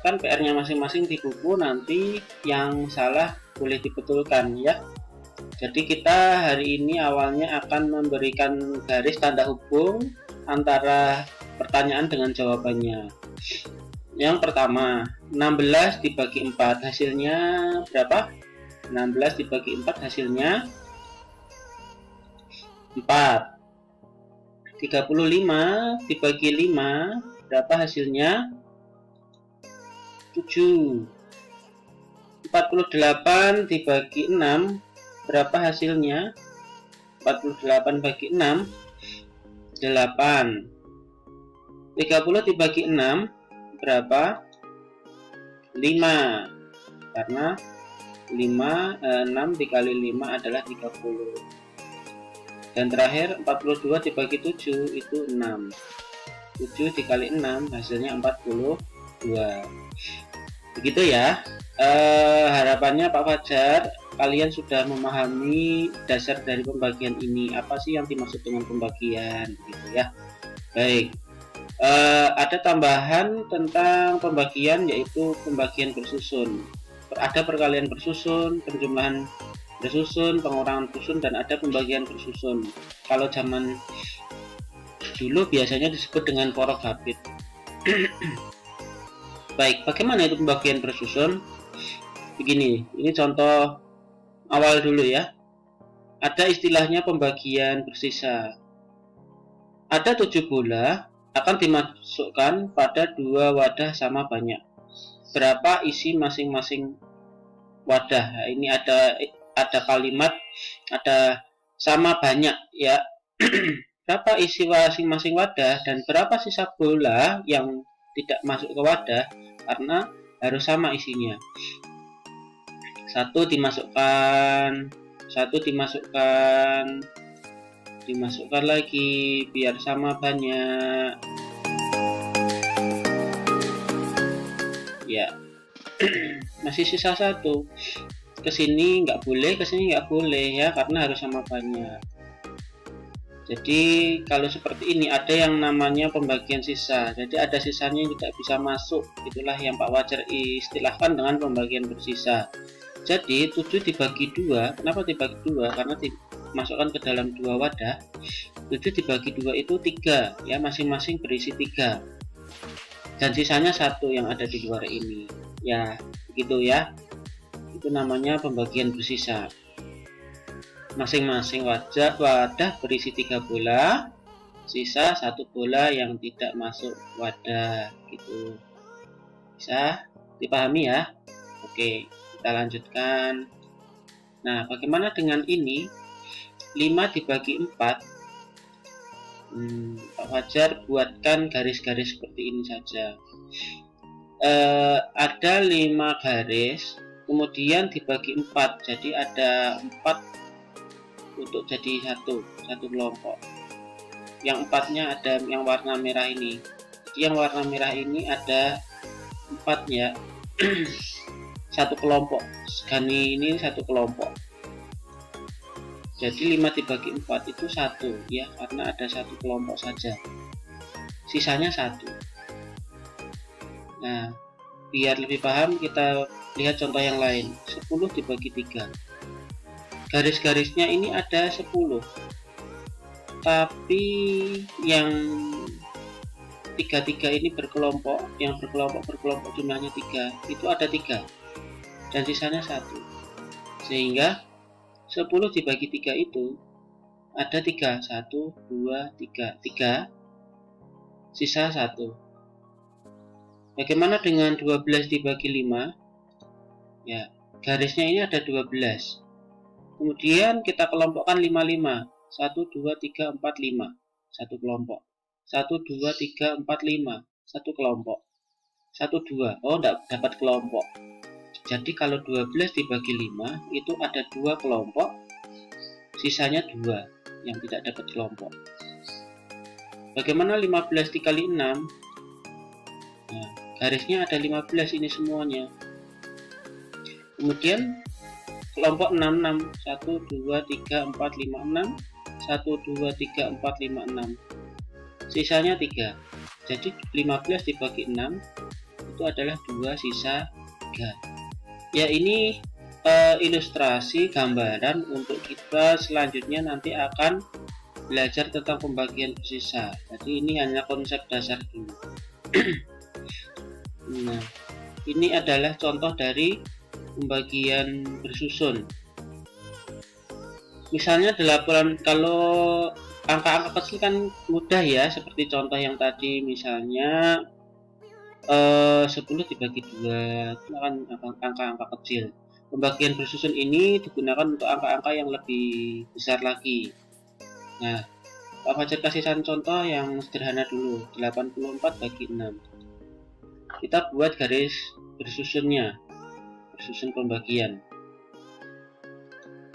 kan PR-nya masing-masing di buku, nanti yang salah boleh dibetulkan ya. Jadi kita hari ini awalnya akan memberikan garis tanda hubung antara pertanyaan dengan jawabannya. Yang pertama, 16 dibagi 4 hasilnya berapa? 16 dibagi 4 hasilnya 4. 35 dibagi 5 berapa hasilnya? 7. 48 dibagi 6 berapa hasilnya? 48 bagi 6 8. 30 dibagi 6 berapa? 5. Karena 6 dikali 5 adalah 30. Dan terakhir 42 dibagi 7 itu 6. 7 dikali 6 hasilnya 42. Begitu ya. Harapannya Pak Fajar kalian sudah memahami dasar dari pembagian ini. Apa sih yang dimaksud dengan pembagian gitu ya. Baik. Ada tambahan tentang pembagian, yaitu pembagian bersusun. Ada perkalian bersusun, penjumlahan bersusun, pengurangan bersusun, dan ada pembagian bersusun. Kalau zaman dulu biasanya disebut dengan porok habit. Baik, bagaimana itu pembagian bersusun? Begini, ini contoh awal dulu ya. Ada istilahnya pembagian bersisa. Ada 7 bola akan dimasukkan pada 2 wadah sama banyak. Berapa isi masing-masing wadah? Nah, ini ada kalimat, ada sama banyak ya. Berapa isi masing-masing wadah dan berapa sisa bola yang tidak masuk ke wadah, karena harus sama isinya. Satu dimasukkan lagi biar sama banyak ya. Masih sisa 1, kesini nggak boleh, kesini nggak boleh ya, karena harus sama banyak. Jadi kalau seperti ini ada yang namanya pembagian sisa. Jadi ada sisanya yang tidak bisa masuk, itulah yang Pak Fajar istilahkan dengan pembagian bersisa. Jadi 7 dibagi 2, kenapa dibagi 2? Karena dimasukkan ke dalam 2 wadah. 7 dibagi 2 itu 3 ya, masing-masing berisi 3. Dan sisanya 1 yang ada di luar ini. Ya, begitu ya. Itu namanya pembagian bersisa. Masing-masing wadah berisi 3 bola, sisa 1 bola yang tidak masuk wadah gitu. Bisa dipahami ya? Oke, kita lanjutkan. Nah, bagaimana dengan ini? 5 dibagi 4. Pak Fajar buatkan garis-garis seperti ini saja. Ada 5 garis, kemudian dibagi 4, jadi ada 4 untuk jadi satu kelompok. Yang 4-nya ada yang warna merah ini. Jadi yang warna merah ini ada 4 ya. Satu kelompok. Segani ini satu kelompok. Jadi 5 dibagi 4 itu 1 ya, karena ada satu kelompok saja. Sisanya 1. Nah, biar lebih paham kita lihat contoh yang lain. 10 dibagi 3. Garis-garisnya ini ada 10, tapi yang 3 ini berkelompok, yang berkelompok jumlahnya 3, itu ada 3 dan sisanya 1, sehingga 10 dibagi 3 itu ada 3, 1, 2, 3, sisa 1. Bagaimana dengan 12 dibagi 5? Ya, garisnya ini ada 12. Kemudian kita kelompokkan 5-5. 1, 2, 3, 4, 5. Satu kelompok. 1, 2, 3, 4, 5. Satu kelompok. 1, 2. Oh, tidak dapat kelompok. Jadi kalau 12 dibagi 5 itu ada 2 kelompok. Sisanya 2 yang tidak dapat kelompok. Bagaimana 15 dikali 6? Nah, garisnya ada 15 ini semuanya. Kemudian kelompok 66, 1, 2, 3, 4, 5, 6. 1, 2, 3, 4, 5, 6. Sisanya 3. Jadi 15 dibagi 6 itu adalah 2 sisa 3. Ya, ini ilustrasi gambaran untuk kita selanjutnya nanti akan belajar tentang pembagian bersisa. Jadi ini hanya konsep dasar dulu. Nah, ini adalah contoh dari pembagian bersusun. Misalnya 8, kalau angka-angka kecil kan mudah ya, seperti contoh yang tadi, misalnya 10 dibagi 2, itu kan angka-angka kecil. Pembagian bersusun ini digunakan untuk angka-angka yang lebih besar lagi. Nah, Pak Fajar kasih contoh yang sederhana dulu, 84 bagi 6. Kita buat garis bersusunnya, bersusun pembagian.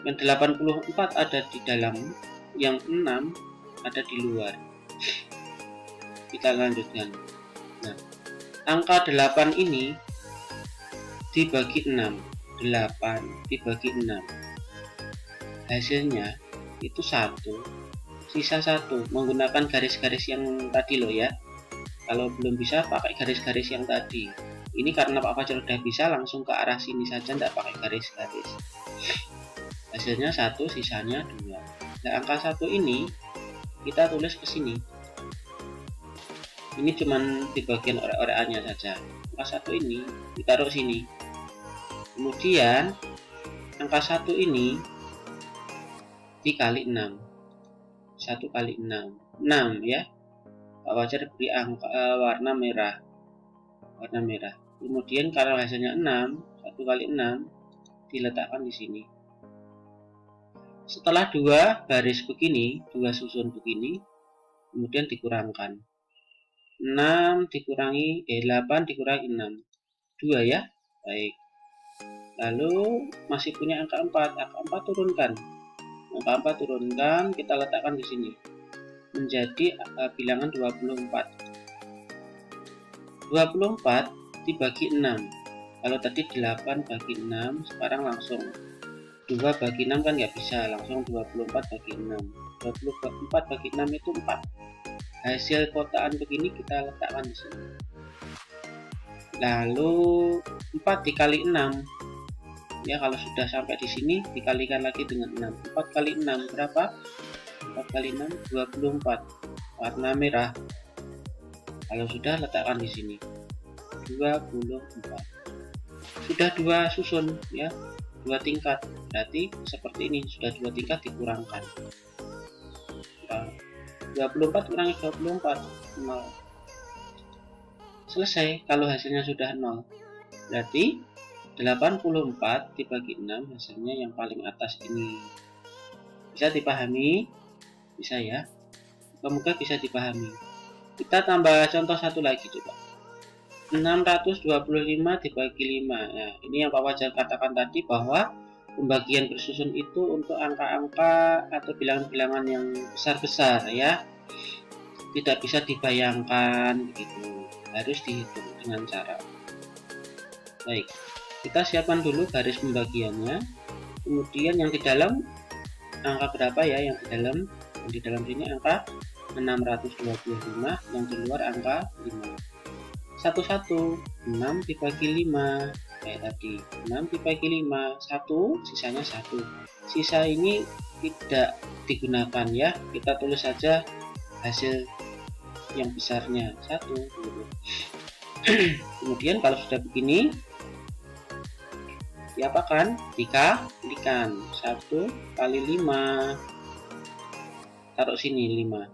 Yang 84 ada di dalam, yang 6 ada di luar. Kita lanjutkan. Nah, angka 8 ini dibagi 6. 8 dibagi 6, hasilnya itu 1, sisa 1, menggunakan garis-garis yang tadi loh ya. Kalau belum bisa pakai garis-garis yang tadi. Ini karena Pak Fajar udah bisa, langsung ke arah sini saja, tidak pakai garis-garis. Hasilnya 1, sisanya 2. Nah, angka 1 ini kita tulis ke sini. Ini cuman di bagian orek-orekannya saja. Angka 1 ini ditaruh sini. Kemudian angka 1 ini dikali 6. 1 kali 6. 6 ya. Pak Fajar beri warna merah. Warna merah. Kemudian kalau hasilnya 6, 1 kali 6 diletakkan di sini. Setelah 2 baris begini, 2 susun begini, kemudian dikurangkan. 8 dikurangi 6. 2 ya. Baik. Lalu masih punya angka 4. Angka 4 turunkan. Angka 4 turunkan, kita letakkan di sini. Menjadi bilangan 24. 24 dibagi 6. Kalau tadi 8 bagi 6, sekarang langsung 2 bagi 6 kan nggak bisa, langsung 24 bagi 6. 24 bagi 6 itu 4. Hasil kotaan begini kita letakkan di sini. Lalu 4 dikali 6. Ya, kalau sudah sampai di sini dikalikan lagi dengan 6. 4 kali 6 berapa? 4 kali 6 24. Warna merah. Kalau sudah, letakkan di sini. 24. Sudah 2 susun ya, 2 tingkat. Berarti seperti ini, sudah 2 tingkat dikurangkan. 24 kurangi 24, 0. Selesai. Kalau hasilnya sudah 0, berarti 84 dibagi 6, hasilnya yang paling atas ini. Bisa dipahami? Bisa ya? Semoga bisa dipahami. Kita tambah contoh satu lagi coba. 625 dibagi 5. Nah, ini yang Pak Fajar katakan tadi, bahwa pembagian bersusun itu untuk angka-angka atau bilangan-bilangan yang besar-besar ya. Tidak bisa dibayangkan gitu. Harus dihitung dengan cara. Baik. Kita siapkan dulu garis pembagiannya. Kemudian yang di dalam angka berapa ya? Yang di dalam sini angka 625, yang di luar angka 5. 6 dibagi 5 kayak tadi. 6 dibagi 5, 1, sisanya 1. Sisa ini tidak digunakan ya. Kita tulis saja hasil yang besarnya 1 gitu. Kemudian kalau sudah begini, diapakan? Dikalikan 1 kali 5. Taruh sini 5.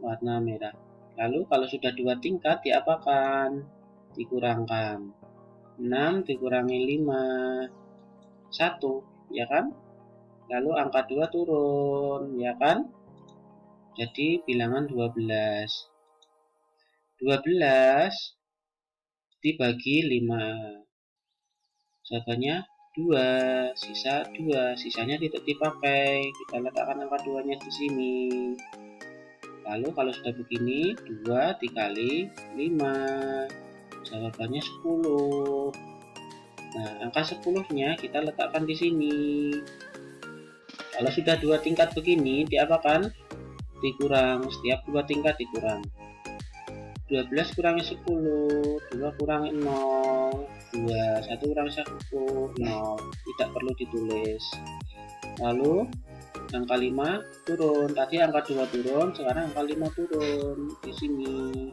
Warna merah. Lalu kalau sudah 2 tingkat, diapakan? Dikurangkan. 6 dikurangi 5. 1, ya kan? Lalu angka 2 turun, ya kan? Jadi bilangan 12. 12 dibagi 5. Jawabannya 2, sisa 2, sisanya tidak dipakai. Kita letakkan angka 2-nya di sini. Lalu kalau sudah begini, 2 dikali 5, jawabannya 10. Nah, angka 10-nya kita letakkan di sini. Kalau sudah 2 tingkat begini, diapakan? Dikurang. Setiap 2 tingkat dikurang. 12 kurangi 10, 2 kurangi 0, 2, 1 kurangi 1, 0, tidak perlu ditulis. Lalu angka 5 turun, tadi angka 2 turun, sekarang angka 5 turun di sini.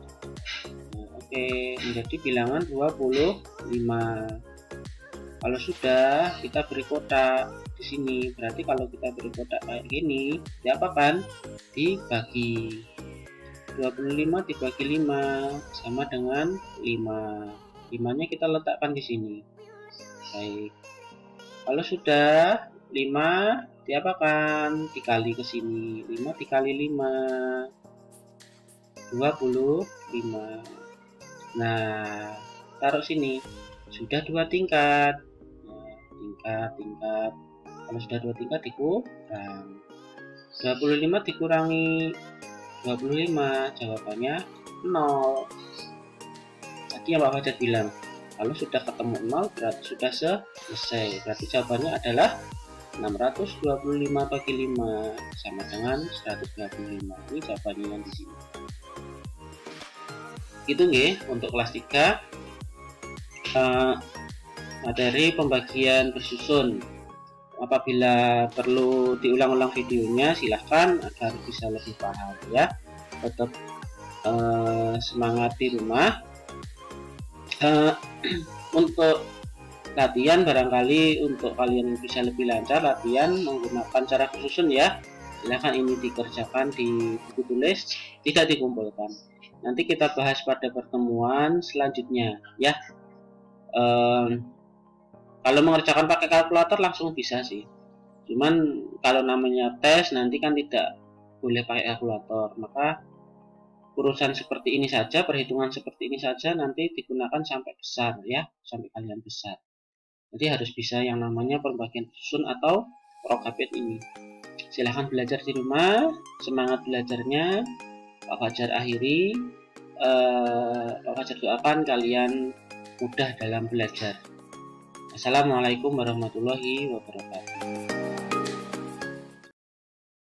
Nah, oke, menjadi bilangan 25. Kalau sudah, kita beri kotak di sini. Berarti kalau kita beri kotak kayak gini, diapakan? Dibagi. 25 dibagi 5 sama dengan 5. 5-nya kita letakkan di sini. Baik. Kalau sudah 5 diapakan? Dikali ke sini. 5 dikali 5 25. Nah, taruh sini. Sudah 2 tingkat. Nah, tingkat. Kalau sudah 2 tingkat dikurang. 25 dikurangi 25, jawabannya 0. Tadi yang Pak Fajar bilang, kalau sudah ketemu 0 berarti sudah selesai. Berarti jawabannya adalah 625 bagi 5 sama dengan 125. Ini jawabannya yang di sini. Itu nggih untuk kelas 3 materi pembagian bersusun. Apabila perlu diulang-ulang videonya silahkan agar bisa lebih paham ya. Tetap semangat di rumah. Untuk latihan barangkali untuk kalian bisa lebih lancar latihan menggunakan cara susun ya. Silahkan ini dikerjakan di buku tulis, tidak dikumpulkan. Nanti kita bahas pada pertemuan selanjutnya ya. Kalau mengerjakan pakai kalkulator langsung bisa sih. Cuman kalau namanya tes nanti kan tidak boleh pakai kalkulator. Maka urusan seperti ini saja, perhitungan seperti ini saja nanti digunakan sampai besar ya, sampai kalian besar. Jadi harus bisa yang namanya pembagian susun atau prokapit ini. Silahkan belajar di rumah, semangat belajarnya. Pak Fajar akhiri. Pak Fajar doakan kalian mudah dalam belajar. Assalamualaikum warahmatullahi wabarakatuh.